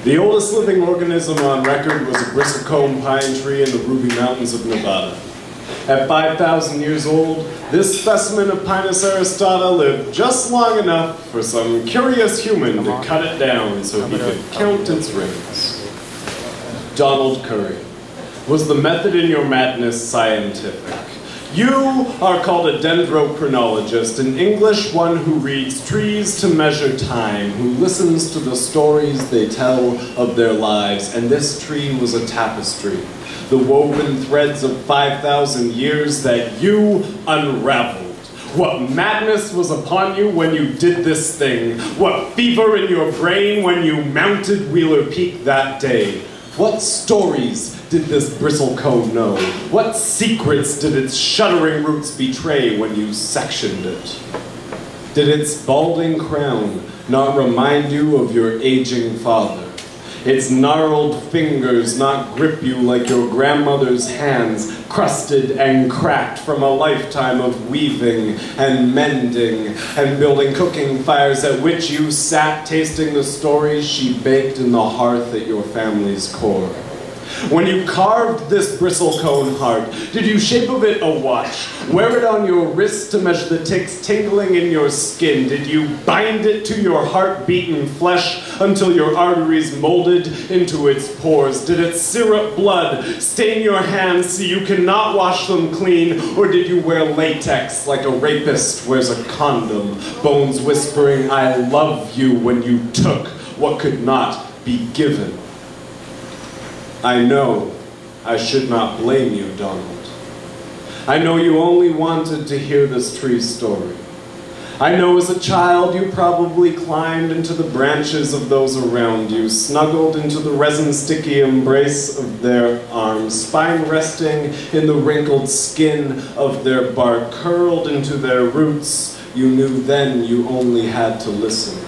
The oldest living organism on record was a bristlecone pine tree in the Ruby Mountains of Nevada. At 5,000 years old, this specimen of Pinus aristata lived just long enough for some curious human to cut it down so he could count its rings. Donald Curry. Was the method in your madness scientific? You are called a dendrochronologist, in English one who reads trees to measure time, who listens to the stories they tell of their lives, and this tree was a tapestry, the woven threads of 5,000 years that you unraveled. What madness was upon you when you did this thing? What fever in your brain when you mounted Wheeler Peak that day? What stories did this bristlecone know? What secrets did its shuddering roots betray when you sectioned it? Did its balding crown not remind you of your aging father? Its gnarled fingers not grip you like your grandmother's hands, crusted and cracked from a lifetime of weaving and mending and building cooking fires at which you sat tasting the stories she baked in the hearth at your family's core? When you carved this bristlecone heart, did you shape of it a watch, wear it on your wrist to measure the ticks tingling in your skin? Did you bind it to your heart-beaten flesh until your arteries molded into its pores? Did it syrup blood, stain your hands so you cannot wash them clean? Or did you wear latex like a rapist wears a condom, bones whispering, "I love you," when you took what could not be given? I know I should not blame you, Donald. I know you only wanted to hear this tree's story. I know as a child you probably climbed into the branches of those around you, snuggled into the resin-sticky embrace of their arms, spine resting in the wrinkled skin of their bark, curled into their roots. You knew then you only had to listen.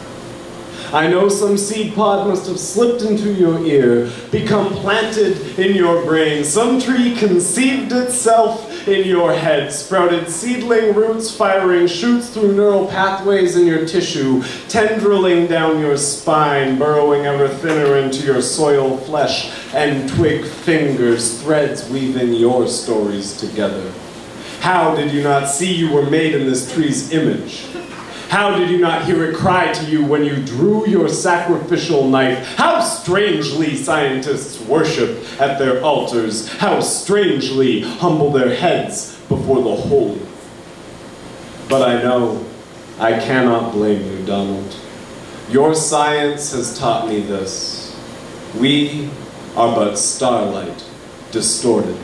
I know some seed pod must have slipped into your ear, become planted in your brain. Some tree conceived itself in your head, sprouted seedling roots, firing shoots through neural pathways in your tissue, tendriling down your spine, burrowing ever thinner into your soil flesh, and twig fingers, threads weaving your stories together. How did you not see you were made in this tree's image? How did you not hear it cry to you when you drew your sacrificial knife? How strangely scientists worship at their altars. How strangely humble their heads before the holy. But I know I cannot blame you, Donald. Your science has taught me this. We are but starlight, distorted.